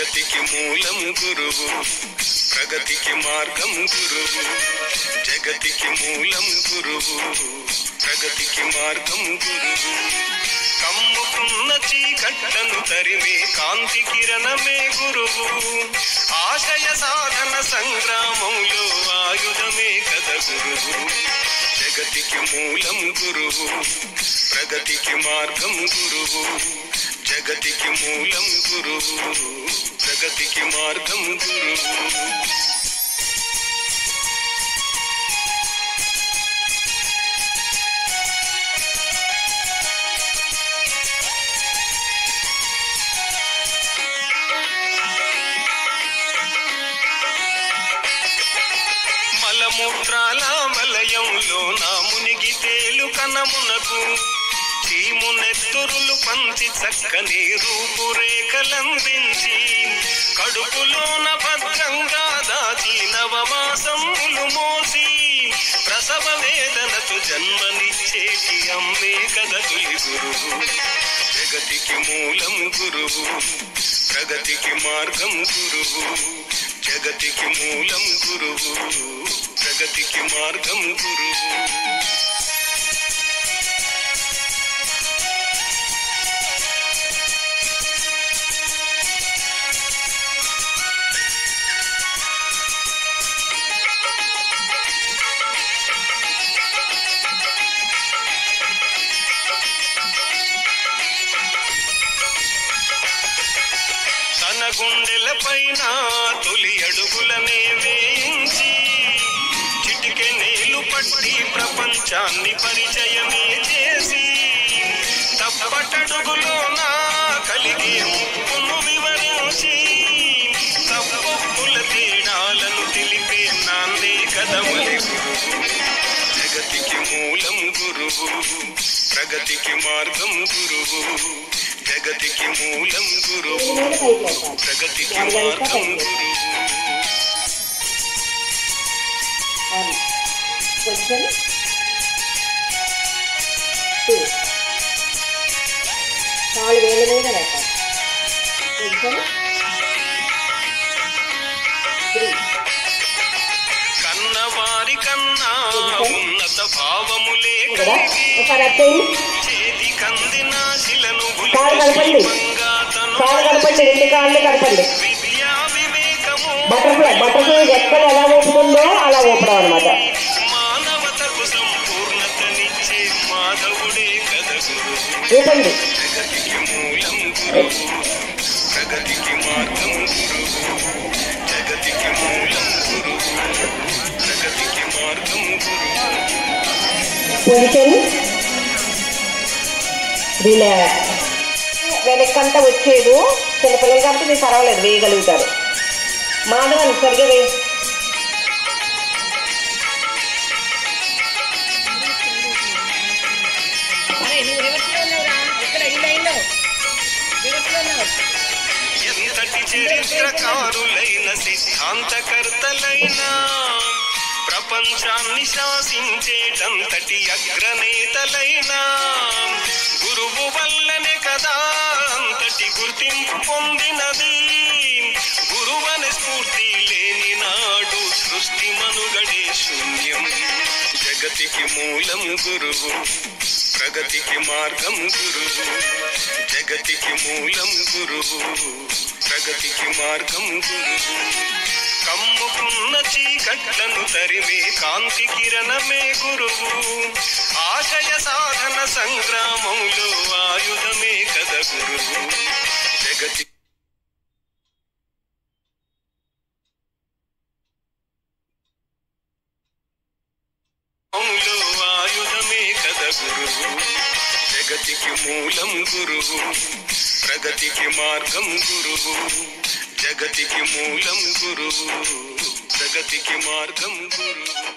జగతికి మూలం గురువు, ప్రగతికి మార్గం గురువు. జగతికి మూలం గురువు, ప్రగతికి మార్గం గురువు. కమ్ముకున్న చీకట్లను తరిమే కాంతి కిరణమే గురువు. ఆశయ సాధన సంగ్రామంలో ఆయుధమే కథ గురువు. జగతికి మూలం గురువు, ప్రగతికి మార్గం గురువు. జగతికి మూలం గురువు, ప్రగతికి మార్గం గురువు. మలమూత్రాల మలయంలో నా మునిగి తేలు కనమునకు చీమునెత్తురులు పంచి చక్కని రూపురేఖలందించి కడుపులోన భద్రంగా దాచి నవమాసములు మోసి ప్రసవ వేదనతో జన్మనిచ్చేటి అమ్మే కథ తొలి గురువు. జగతికి మూలం గురువు, ప్రగతికి మార్గం గురువు. జగతికి మూలం గురువు, ప్రగతికి మార్గం గురువు. తన గుండెల పైన తొలి అడుగులనే వేయించి చిటికె నేలు పట్టి ప్రపంచాన్ని పరిచయమే చేసి తప్పటడుగులోన కలిగే ముప్పును వివరించి తప్పుల తేడాలను తెలిపే నాందే కథమలి గురువు. జగతికి మూలం గురువు, ప్రగతికి మార్గం గురువు. జగతికి మూలం గురువు, ప్రగతికి మార్గం గురువు. కన్నవారి కన్నా ఉన్నత భావములే చేతి కందిన శిలను విద్యా వివేకము మానవతకు సంపూర్ణతనిచ్చే మాధవుడే కథ గురువు. జగతికి మూలం గురువు, ప్రగతికి మార్గం గురువు. జగతికి మూలం గురువు, ప్రగతికి మార్గం గురువు. వెనక్కంతా వచ్చేది చిన్నపిల్లలు కాబట్టి మీరు పర్వాలేదు వేయగలుగుతారు. మాధవన్ సరిగా వే. ఎంతటి చరిత్రకారులైన సిద్ధాంతకర్తలైనా ప్రపంచాన్ని శాసించేటంతటి అగ్రనేతలైనా గురువు వల్లనే కదా అంతటి గుర్తింపు పొందినది. గురువని స్ఫూర్తి లేని నాడు సృష్టి మనుగడే శూన్యం. జగతికి మూలం గురువు, ప్రగతికి మార్గం గురువు. జగతికి మూలం గురువు, ప్రగతికి మార్గం గురువు. కమ్ముకున్న చీకట్లను తరిమే కాంతి కిరణమే గురువు. ఆశయ సాధన సంగ్రామంలో ఆయుధమే కథ గురువు. జగతి ఆయుధమే కథ గురువు. జగతికి మూలం గురువు, ప్రగతికి మార్గం గురువు. జగతికి మూలం గురువు, ప్రగతికి మార్గం గురువు.